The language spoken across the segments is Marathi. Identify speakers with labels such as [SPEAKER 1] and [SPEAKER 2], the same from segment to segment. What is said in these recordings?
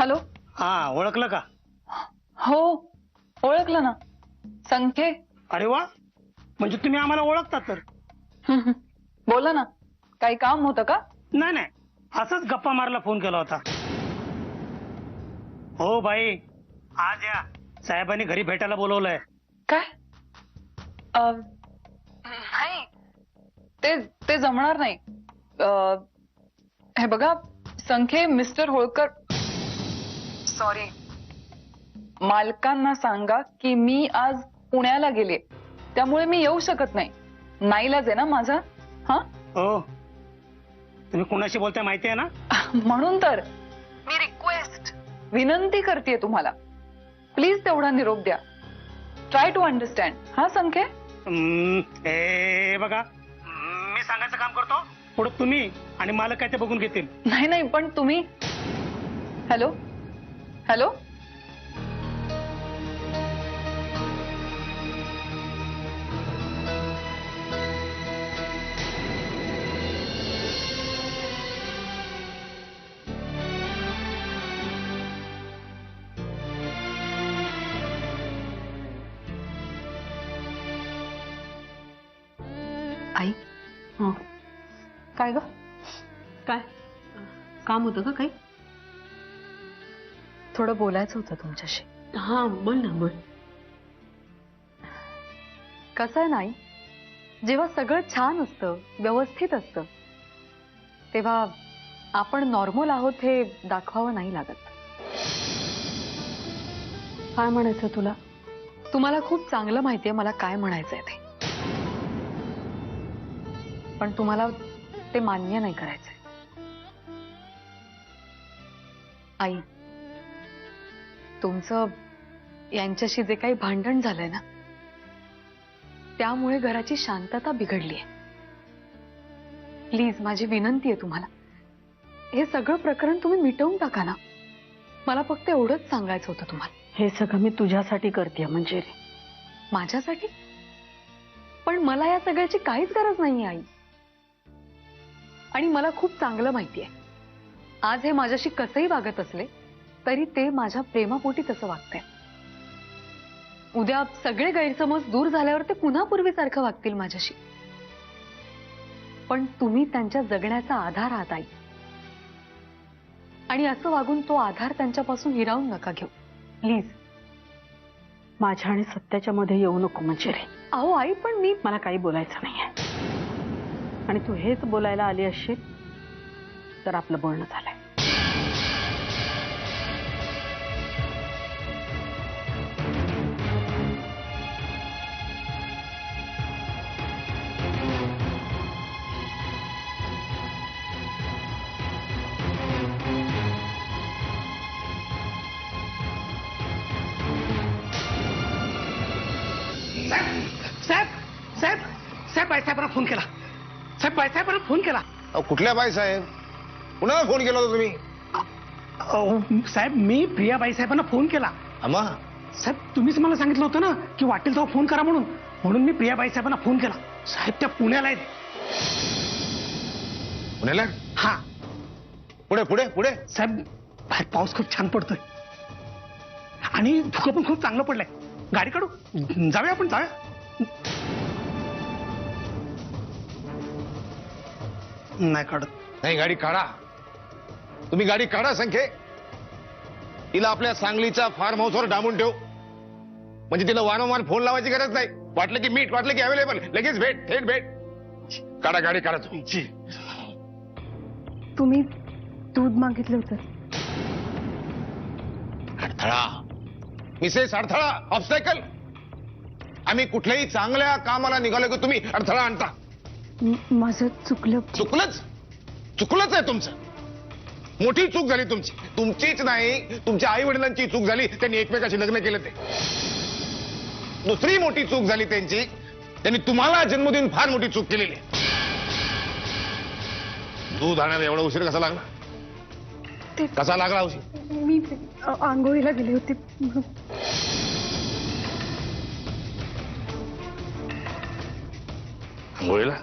[SPEAKER 1] हॅलो.
[SPEAKER 2] हा, ओळखलं का?
[SPEAKER 1] हो ओळखलं ना, संखे.
[SPEAKER 2] अरे वा, म्हणजे तुम्ही आम्हाला ओळखता तर.
[SPEAKER 1] बोला ना, काही काम होतं का?
[SPEAKER 2] नाही नाही, असंच गप्पा मारायला फोन केला होता. हो बाई, आज या, साहेबांनी घरी भेटायला बोलवलंय.
[SPEAKER 1] काय? नाही, ते ते जमणार नाही. हे बघा संखे, मिस्टर होळकर, सॉरी, मालकांना सांगा की मी आज पुण्याला गेले, त्यामुळे मी येऊ शकत नाही. नाईलाज आहे ना माझा. हा
[SPEAKER 2] हो, तुम्ही कुणाशी बोलताय माहिती आहे ना?
[SPEAKER 1] म्हणून तर मी रिक्वेस्ट, विनंती करते तुम्हाला, प्लीज तेवढा निरोप द्या. Try to understand. हा संखे.
[SPEAKER 2] हे बघा, मी सांगायचं काम करतो, पुढे तुम्ही आणि मालक काय ते बघून घेतील.
[SPEAKER 1] नाही नाही, पण तुम्ही. Hello hello.
[SPEAKER 3] आई.
[SPEAKER 4] हो,
[SPEAKER 3] काय ग?
[SPEAKER 4] काय काम होतं का काही?
[SPEAKER 3] थोडं बोलायचं होतं तुमच्याशी.
[SPEAKER 4] हा बोल ना, बोल.
[SPEAKER 3] कसं आहे नाही, जेव्हा सगळं छान असतं, व्यवस्थित असतं, तेव्हा आपण नॉर्मल आहोत हे दाखवावं नाही लागत.
[SPEAKER 4] काय म्हणायचं तुला?
[SPEAKER 3] तुम्हाला खूप चांगलं माहितीये मला काय म्हणायचंय ते, पण तुम्हाला ते मान्य नाही करायचंय. आई, तुमचं यांच्याशी जे काही भांडण झालंय ना, त्यामुळे घराची शांतता बिघडलीय. प्लीज, माझी विनंती आहे तुम्हाला, हे सगळं प्रकरण तुम्ही मिटवून टाका ना. मला फक्त एवढंच सांगायचं होतं तुम्हाला.
[SPEAKER 4] हे सगळं मी तुझ्यासाठी करते मंजिरी.
[SPEAKER 3] माझ्यासाठी? पण मला या सगळ्याची काहीच गरज नाहीये आई. आणि मला खूप चांगलं माहितीये, आज हे माझ्याशी कसंही वागत असले तरी ते माझ्या प्रेमापोटी तसं वागतंय. उद्या सगळे गैरसमज दूर झाल्यावर ते पुन्हा पूर्वीसारखं वागतील माझ्याशी. पण तुम्ही त्यांच्या जगण्याचा आधार आहात आई, आणि असं वागून तो आधार त्यांच्यापासून हिरावून नका घेऊ प्लीज.
[SPEAKER 4] माझ्या आणि सत्याच्या मध्ये येऊ नको मंजिरी.
[SPEAKER 3] अहो आई, पण
[SPEAKER 4] मला काही बोलायचं नाहीये, आणि तू हेच बोलायला आली असशील तर आपलं बोलणं झालंय.
[SPEAKER 2] साहेब साहेब साहेब, बाईसाहेबांना फोन केला. साहेब, बाईसाहेबांना फोन केला.
[SPEAKER 5] कुठल्या बाईसाहेब? कुणाला फोन केला होता तुम्ही?
[SPEAKER 2] साहेब, मी प्रिया बाईसाहेबांना फोन केला.
[SPEAKER 5] अम्मा,
[SPEAKER 2] साहेब, तुम्हीच मला सांगितलं होतं ना की वाटेल तेव्हा फोन करा म्हणून. म्हणून मी प्रिया बाईसाहेबांना फोन केला. साहेब, त्या पुण्याला आहेत.
[SPEAKER 5] पुण्याला?
[SPEAKER 2] हा.
[SPEAKER 5] पुढे पुढे पुढे.
[SPEAKER 2] साहेब, बाहेर पाऊस खूप छान पडतोय आणि धुकं पण खूप चांगलं पडलंय. गाडी काढू, जाऊया आपण, जाऊया. नाही काढत.
[SPEAKER 5] नाही, गाडी काढा. तुम्ही गाडी काढा संख्ये. तिला आपल्या सांगलीच्या फार्म हाऊसवर डांबून ठेव, म्हणजे तिला वारंवार फोन लावायची गरज नाही. वाटलं की मीट, वाटलं की अवेलेबल, लगेच भेट, थेट भेट. काढा गाडी, काढा तुम्ही.
[SPEAKER 2] जी.
[SPEAKER 4] तुम्ही दूध मागितलं होतं.
[SPEAKER 5] अडथळा मिसेस, अडथळा, ऑब्स्टॅकल. आम्ही कुठल्याही चांगल्या कामाला निघालो की तुम्ही अडथळा आणता.
[SPEAKER 4] माझं चुकलं.
[SPEAKER 5] चुकलंच आहे तुमचं. मोठी चूक झाली तुमची. तुमचीच नाही, तुमच्या आई वडिलांची चूक झाली, त्यांनी एकमेकाशी लग्न केलं ते. दुसरी मोठी चूक झाली त्यांची, त्यांनी तुम्हाला जन्म देऊन फार मोठी चूक केलेली. दूध आणायला एवढा उशीर कसा लागला? कसा लागला उशीर?
[SPEAKER 4] मी आंघोळीला गेली होती.
[SPEAKER 5] आंघोळीला?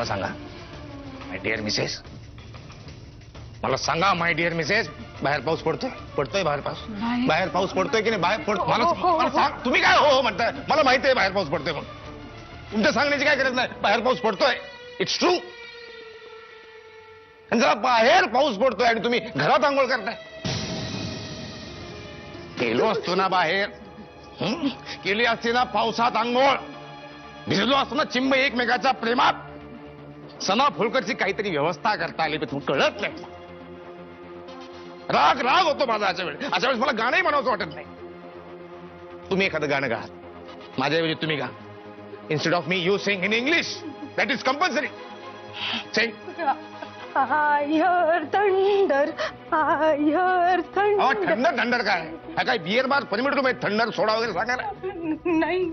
[SPEAKER 5] सांगा माय डिअर मिसेस, मला सांगा माय डिअर मिसेस, बाहेर पाऊस पडतोय? पडतोय बाहेर पाऊस? बाहेर पाऊस पडतोय की नाही? बाहेर मला सांग. तुम्ही काय हो म्हणताय? मला माहिती आहे बाहेर पाऊस पडतोय म्हणून. तुमच्या सांगण्याची काय गरज नाही. बाहेर पाऊस पडतोय, इट्स ट्रू. आणि जरा बाहेर पाऊस पडतोय आणि तुम्ही घरात आंघोळ करताय. गेलो असतो ना बाहेर, केली असते ना पावसात आंघोळ, भिजलो असतो ना चिंब एकमेकाच्या प्रेमात, सना फुलकरची काहीतरी व्यवस्था करता आली, पण तू कळत नाही. राग राग होतो माझा अशा वेळेस मला गाणंही म्हणावंसं वाटत नाही. तुम्ही एखादं गाणं गा, माझ्याऐवजी तुम्ही गा. Instead of me you sing in English, that is compulsory. Sing.
[SPEAKER 4] I hear thunder, I hear thunder.
[SPEAKER 5] Thunder thunder काय काय बिअर बार परमिट तुम्ही थंडर सोडा वगैरे सांगायला?
[SPEAKER 4] नाही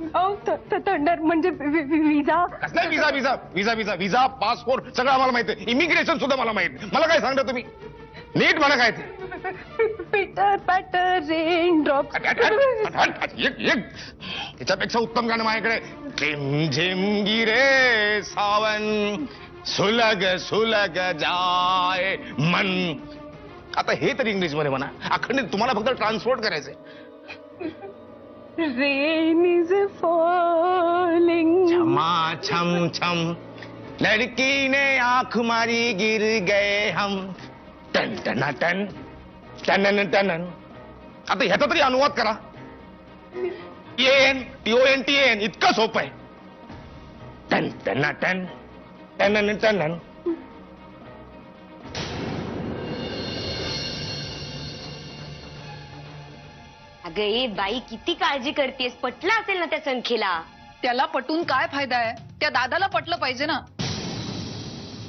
[SPEAKER 4] थंडर म्हणजे विजा.
[SPEAKER 5] कसला विजा विजा विजा विजा विजा पासपोर्ट सगळं आम्हाला माहिती आहे. इमिग्रेशन सुद्धा मला माहिती. मला काय सांगता तुम्ही? नीट म्हणा काय ते.
[SPEAKER 4] पिटर पॅटर रेन ड्रॉप.
[SPEAKER 5] त्याच्यापेक्षा उत्तम गाणं माझ्याकडे. झिम झिम गिरे सावन, सुलग सुलग जाय मन. आता हे तरी इंग्लिश मध्ये म्हणा. अखंडित तुम्हाला फक्त ट्रान्सपोर्ट करायचंय.
[SPEAKER 4] Rain is falling.
[SPEAKER 5] छमा छम छम लड़की ने आंख मारी गिर गए हम. टन टना टन टनन टनन. आता ह्याचा तरी अनुवाद करा. TONTN इतकं सोपं आहे. टन टना टन टनन टनन.
[SPEAKER 6] अगं ए बाई, किती काळजी करतेस? पटलं असेल ना त्या संख्येला?
[SPEAKER 1] त्याला पटून काय फायदा आहे? त्या दादाला पटलं पाहिजे ना.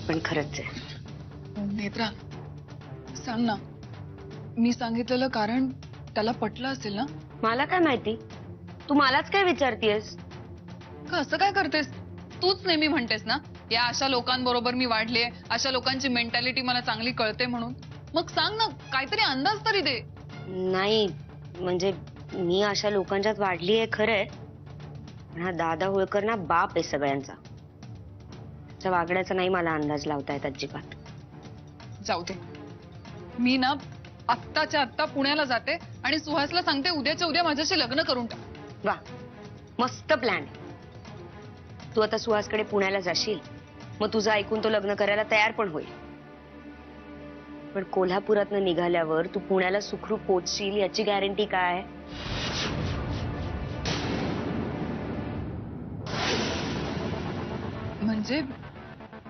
[SPEAKER 6] पण खरंच आहे.
[SPEAKER 1] नेत्रा, सांग ना, मी सांगितलेलं कारण त्याला पटलं असेल ना?
[SPEAKER 6] मला काय माहिती, तू मलाच काय विचारतेस?
[SPEAKER 1] का असं काय करतेस? तूच नेहमी म्हणतेस ना, या अशा लोकांबरोबर मी वाढले, अशा लोकांची मेंटॅलिटी मला चांगली कळते म्हणून. मग सांग ना, काहीतरी अंदाज तरी दे.
[SPEAKER 6] नाही म्हणजे मी अशा लोकांच्यात वाढली आहे खरंय, पण हा दादा होळकर ना बाप आहे सगळ्यांचा. त्याच्या वागण्याचा नाही मला अंदाज लावता येत अजिबात.
[SPEAKER 1] जाऊ दे, मी ना आत्ताच्या आत्ता पुण्याला जाते आणि सुहासला सांगते उद्याच्या उद्या माझ्याशी लग्न करून टाक.
[SPEAKER 6] वा, मस्त प्लॅन. तू आता सुहासकडे पुण्याला जाशील, मग तुझं ऐकून तो लग्न करायला तयार पण होईल. पण कोल्हापुरातनं निघाल्यावर तू पुण्याला सुखरूप पोहोचशील याची गॅरंटी काय?
[SPEAKER 1] म्हणजे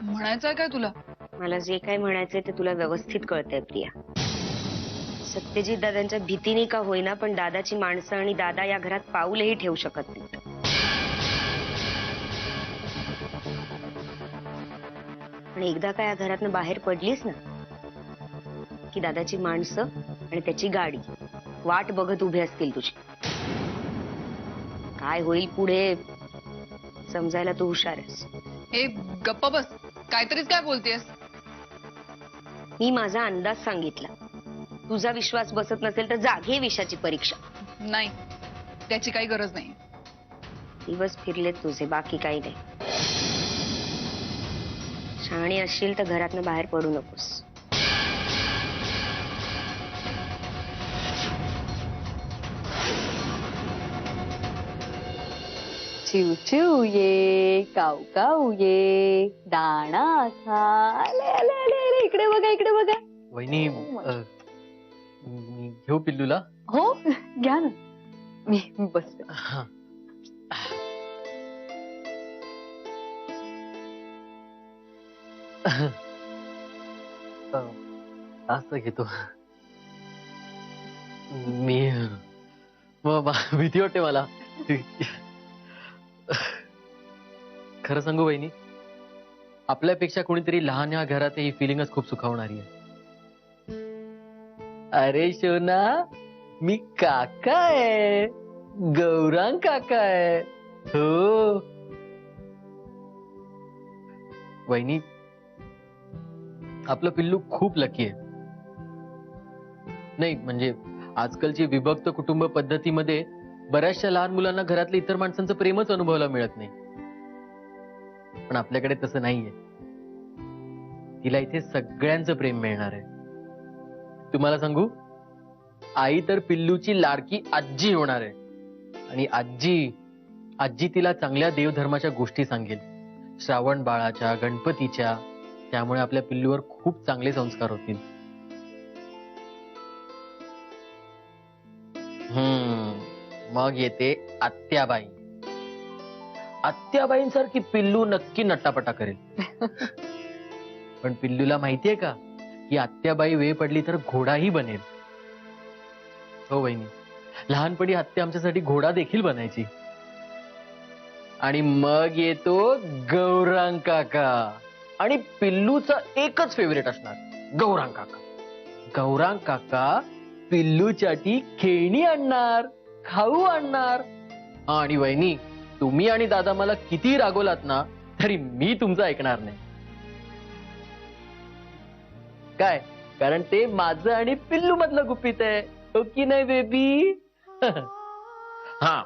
[SPEAKER 1] म्हणायचंय काय तुला?
[SPEAKER 6] मला जे काय म्हणायचंय ते तुला व्यवस्थित कळतंय प्रिया. सत्यजित दादांच्या भीतीने का होईना, पण दादाची माणसं आणि दादा या घरात पाऊलही ठेवू शकत नाहीत. आणि एकदा का या घरातनं बाहेर पडलीस ना, की दादाची माणसं आणि त्याची गाडी वाट बघत उभी असतील तुझी. काय होईल पुढे समजायला तू हुशार आहेस.
[SPEAKER 1] ए गप्प बस, काहीतरीच काय बोलतेस?
[SPEAKER 6] मी माझा अंदाज सांगितला. तुझा विश्वास बसत नसेल तर जा, घे विषयाची परीक्षा.
[SPEAKER 1] नाही, त्याची काही गरज नाही.
[SPEAKER 6] दिवस फिरलेत तुझे, बाकी काही नाही. शहाणी असशील तर घरातनं बाहेर पडू नकोस.
[SPEAKER 3] चिव चिव ये, काऊ काऊ ये, दाणा खा. आले आले आले आले, इकडे बघा इकडे बघा.
[SPEAKER 7] वहिनी, मी घेऊ पिल्लूला?
[SPEAKER 3] हो घ्या ना, मी बसते.
[SPEAKER 7] हा. असं घेतो मी. भीती वाटते मला. खरं सांगू वहिनी, आपल्यापेक्षा कोणीतरी लहान या घरात ही फिलिंगच खूप सुखावणारी आहे. अरे शोना, मी काका आहे, गौरांग काका आहे. हो वहिनी, आपलं पिल्लू खूप लकी आहे. नाही म्हणजे आजकालची विभक्त कुटुंब पद्धतीमध्ये बऱ्याचशा लहान मुलांना घरातल्या इतर माणसांचं प्रेमच अनुभवायला मिळत नाही. पण आपल्याकडे तसं नाहीये. तिला इथे सगळ्यांचं प्रेम मिळणार आहे. तुम्हाला सांगू, आई तर पिल्लूची लाडकी आजी होणार आहे. आणि आजी तिला चांगल्या देवधर्माच्या गोष्टी सांगेल, श्रावण बाळाच्या, गणपतीच्या. त्यामुळे आपल्या पिल्लूवर खूप चांगले संस्कार होतील. मग येते आत्याबाई. आत्याबाईंसारखी पिल्लू नक्की नट्टापटा करेल. पण पिल्लूला माहितीये का की आत्याबाई वेळ पडली तर घोडाही बनेल. हो वहिनी, लहानपणी आत्या आमच्यासाठी घोडा देखील बनायची. आणि मग येतो गौरांग काका. आणि पिल्लूचा एकच फेवरेट असणार, गौरांग काका. गौरांग काका पिल्लूसाठी खेळणी आणणार, खाऊ आणणार. आणि वहिनी, तुम्ही आणि दादा मला किती रागवलात ना तरी मी तुमचं ऐकणार नाही. काय, कारण ते माझं आणि पिल्लू मधलं गुपित आहे. हो की नाही बेबी? हा,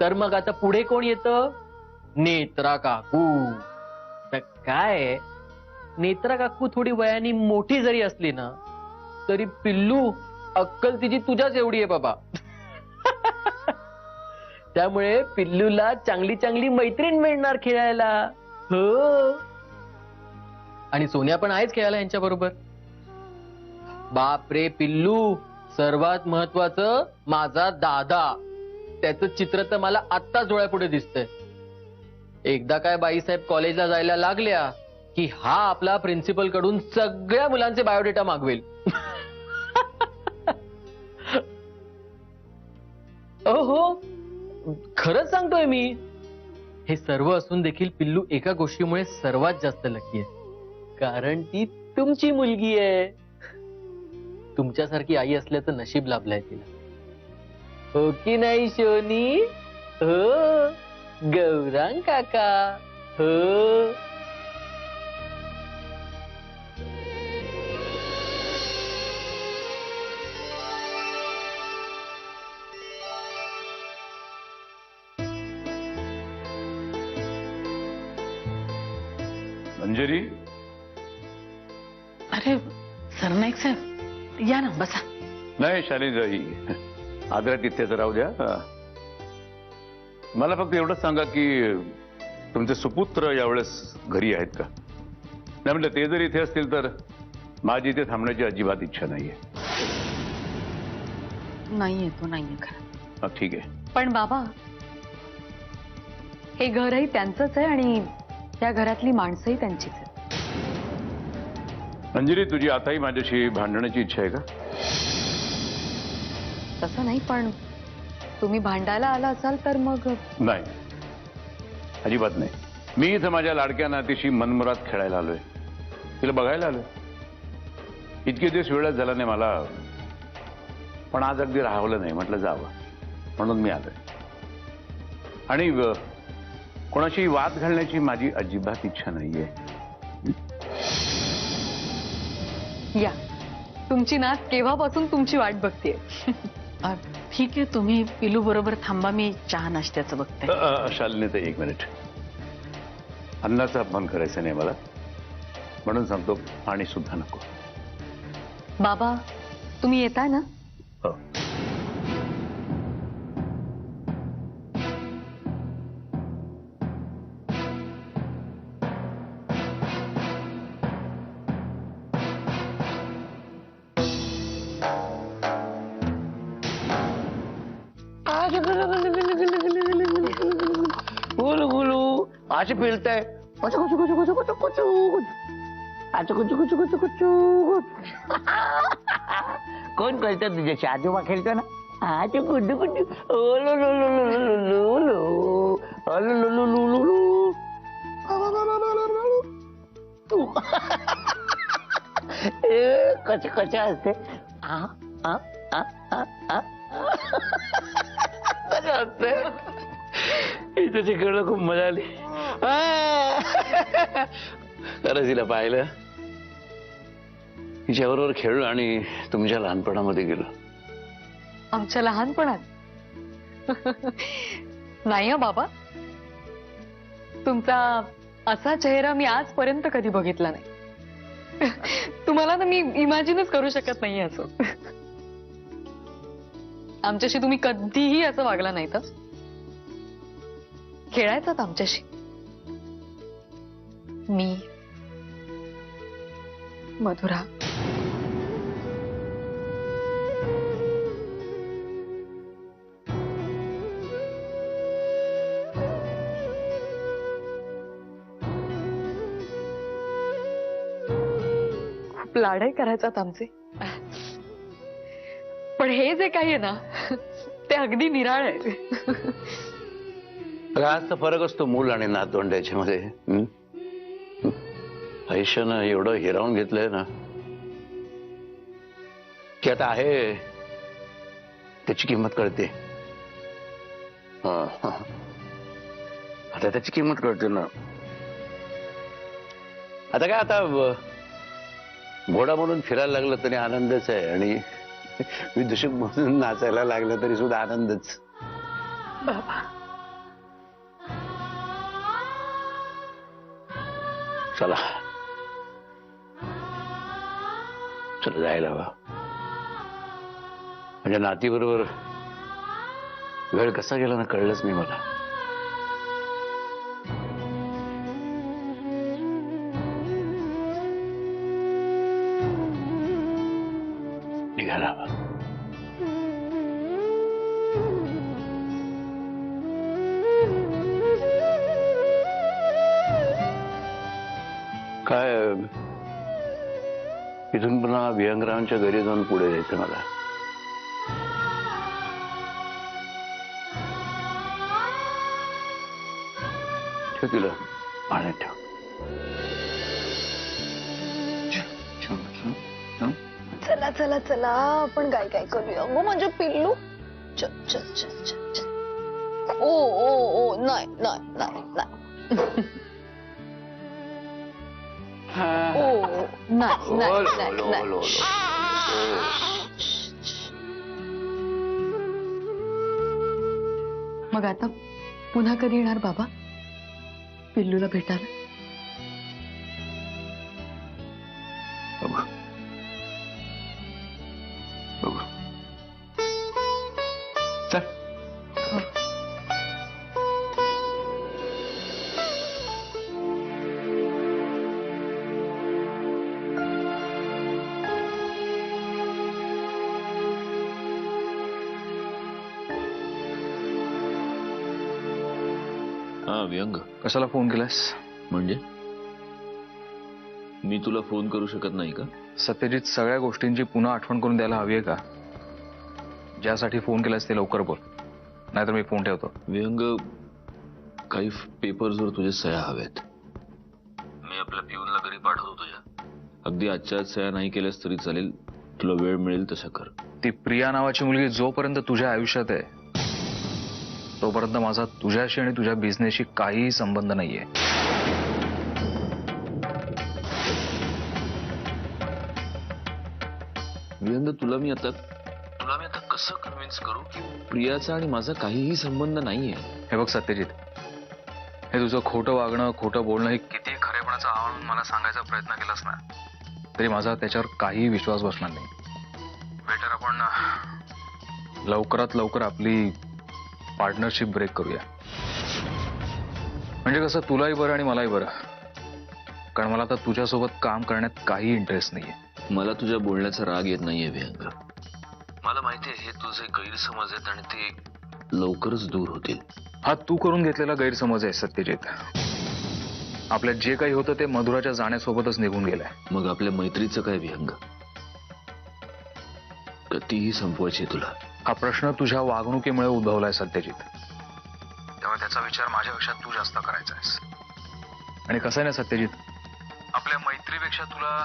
[SPEAKER 7] तर मग आता पुढे कोण येतं? नेत्रा काकू. तर काय, नेत्रा काकू थोडी वयाने मोठी जरी असली ना तरी पिल्लू अक्कल तिची तुझ्याच एवढी आहे बाबा. त्यामुळे पिल्लूला चांगली चांगली मैत्रीण मिळणार खेळायला. हो, आणि सोन्या पण आहेच खेळायला यांच्या बरोबर. बाप रे पिल्लू, सर्वात महत्वाचं माझा दादा. त्याचं चित्र तर मला आत्ताच डोळ्यापुढे दिसतंय. एकदा काय बाईसाहेब कॉलेजला जायला लागल्या की हा आपला प्रिन्सिपल कडून सगळ्या मुलांचे बायोडेटा मागवेल. हो, खरंच सांगतोय मी. हे सर्व असून देखील पिल्लू एका गोष्टीमुळे सर्वात जास्त लकी आहे, कारण ती तुमची मुलगी आहे. तुमच्यासारखी आई असल्याचं नशीब लाभलंय तिला. हो की नाही शोनी? हो गौरांग काका. हो.
[SPEAKER 8] मंजरी,
[SPEAKER 4] अरे सरनाईक साहेब, या ना बसा.
[SPEAKER 8] नाही शालिनीताई, आदरा तिथेच राहू द्या. मला फक्त एवढंच सांगा की तुमचे सुपुत्र यावेळेस घरी आहेत का? नाही म्हटलं ते जर इथे असतील तर माझी इथे थांबण्याची अजिबात इच्छा नाहीये.
[SPEAKER 4] नाहीये, तो नाहीये खरं.
[SPEAKER 8] ठीक आहे.
[SPEAKER 3] पण बाबा, हे घरही त्यांचंच आहे आणि त्या घरातली माणसंही त्यांचीच आहेत.
[SPEAKER 8] मंजरी, तुझी आताही माझ्याशी भांडण्याची इच्छा आहे का?
[SPEAKER 3] तसं नाही, पण तुम्ही भांडायला आला असाल तर मग.
[SPEAKER 8] नाही, अजिबात नाही. मी इथं माझ्या लाडक्या नातीशी मनमुराद खेळायला आलोय, तिला बघायला आलोय. इतके दिवस वेळच झाला नाही मला, पण आज अगदी राहवलं नाही, म्हटलं जावं म्हणून मी आलोय. आणि कोणाशी वाद घालण्याची माझी अजिबात इच्छा नाहीये.
[SPEAKER 3] या, तुमची नात केव्हापासून तुमची वाट बघतेय.
[SPEAKER 4] ठीक आहे, तुम्ही पिलू बरोबर थांबा, मी चहा नाश्त्याचं बघते.
[SPEAKER 8] शालिनीताई, एक मिनिट. अन्नाचा अपमान करायचा नाही मला, म्हणून सांगतो पाणी सुद्धा नको.
[SPEAKER 3] बाबा, तुम्ही येताय ना?
[SPEAKER 8] हो.
[SPEAKER 2] गुलू गुलू असे फिरताय. कोण करत तुझ्याशी? आजोबा खेळतो ना. आजो गुड्डू गुड्डू. ओलो लो लो लो लो लो लो ओलो लो लो लो लो लो. कसे कसे असते. तुझी खेळ खूप मजा आली. खरंच तिला पाहिलं, तिच्याबरोबर खेळलो आणि तुमच्या लहानपणामध्ये गेलो.
[SPEAKER 3] आमच्या लहानपणात? नाही बाबा, तुमचा असा चेहरा मी आजपर्यंत कधी बघितला नाही. मला ना मी इमॅजिनच करू शकत नाहीये असं. आमच्याशी तुम्ही कधीही असं वागला नाही तर खेळायचात आमच्याशी. मी मधुरा खूप लाडही करायचात आमचे. पण हे जे काही आहे ना ते अगदी निराळ आहे.
[SPEAKER 8] हाच तर फरक असतो मूल आणि नातवंड याच्यामध्ये. आयुष्यानं एवढं हिरावून घेतलंय ना की आता आहे त्याची किंमत कळते. आता त्याची किंमत कळते ना. आता काय आता घोडा म्हणून फिरायला लागलं तरी आनंदच आहे आणि विदूषक म्हणून नाचायला लागलं तरी सुद्धा आनंदच.
[SPEAKER 3] बाबा
[SPEAKER 8] चला चला जायला हवा. म्हणजे नातीबरोबर वेळ कसा गेला ना कळलंच नाही मला. निघायला हवा. काय इथून पुन्हा विहंगरावांच्या घरी जाऊन पुढे जायचं मला. ठेव तिला पाण्यात ठेव.
[SPEAKER 3] चला चला चला आपण काय काय करूया. गो माझं पिल्लू. चल चल चल चल चल. ओ ओ ओ नाही नाही नाही नाही. ओ नाही नाही नाही नाही. मग आता पुन्हा कधी येणार बाबा पिल्लूला भेटायला?
[SPEAKER 8] बघू बघू. चल.
[SPEAKER 9] हा व्यंग,
[SPEAKER 10] कशाला फोन केलास?
[SPEAKER 9] म्हणजे मी तुला फोन करू शकत नाही का?
[SPEAKER 10] सत्यजित, सगळ्या गोष्टींची पुन्हा आठवण करून द्यायला हवी आहे का? ज्यासाठी फोन केलास ते लवकर बोल, नाहीतर मी फोन ठेवतो.
[SPEAKER 9] व्यंग, काही पेपर्सवर तुझ्या सह्या हव्यात. मी आपल्या पिऊनला घरी पाठवतो तुझ्या. अगदी आजच्या सह्या नाही केल्यास तरी चालेल, तुला वेळ मिळेल तसं कर.
[SPEAKER 10] ती प्रिया नावाची मुलगी जोपर्यंत तुझ्या आयुष्यात आहे तोपर्यंत माझा तुझ्याशी आणि तुझ्या बिझनेसशी काहीही संबंध नाहीये.
[SPEAKER 9] व्यंग, तुला मी आता कसं कन्व्हिन्स करू की प्रियाचा आणि माझा काहीही संबंध नाहीये?
[SPEAKER 10] हे बघ सत्यजित, हे तुझं खोटं वागणं, खोटं बोलणं, हे किती खरेपणाचं आव्हान मला सांगायचा प्रयत्न केलास ना तरी माझा त्याच्यावर काहीही विश्वास बसणार नाही. बेटर आपण लवकरात लवकर आपली पार्टनरशिप ब्रेक करूया. म्हणजे कसं, तुलाही बरं आणि मलाही बरं. कारण मला आता तुझ्यासोबत काम करण्यात काही इंटरेस्ट नाहीये.
[SPEAKER 9] मला तुझ्या बोलण्याचा राग येत नाहीये व्यंग. मला माहितीये हे तुझे गैरसमज आहेत आणि ते लवकरच दूर होतील.
[SPEAKER 10] हा तू करून घेतलेला गैरसमज आहे सत्यजित. आपल्यात जे काही होतं ते मधुराच्या जाण्यासोबतच निघून गेलंय.
[SPEAKER 9] मग आपल्या मैत्रीचं काय व्यंग? कधीही संपवायची तुला?
[SPEAKER 10] हा प्रश्न तुझ्या वागणुकीमुळे उद्भवलाय सत्यजित. त्यामुळे त्याचा विचार माझ्यापेक्षा तू जास्त करायचा आहेस. आणि कसं आहे ना सत्यजित, आपल्या मैत्रीपेक्षा तुला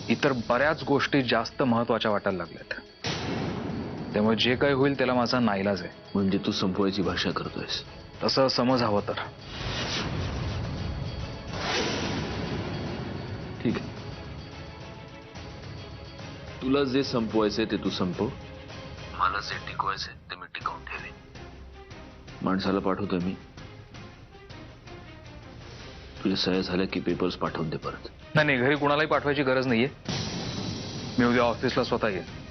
[SPEAKER 10] इतर बऱ्याच गोष्टी जास्त महत्वाच्या वाटायला लागल्यात. त्यामुळे जे काही होईल त्याला माझा नाईलाज आहे.
[SPEAKER 9] म्हणजे तू संपवायची भाषा करतोयस?
[SPEAKER 10] तसं समज हवं तर.
[SPEAKER 9] ठीक आहे, तुला जे संपवायचंय ते तू संपव. मला जे टिकवायचंय ते मी टिकवून ठेवेन. माणसाला पाठवतोय मी, तुझ्या सह्या झाल्या की पेपर्स पाठवून दे परत.
[SPEAKER 10] नाही घरी कुणालाही पाठवायची गरज नाहीये. मी उद्या ऑफिसला स्वतः येईल.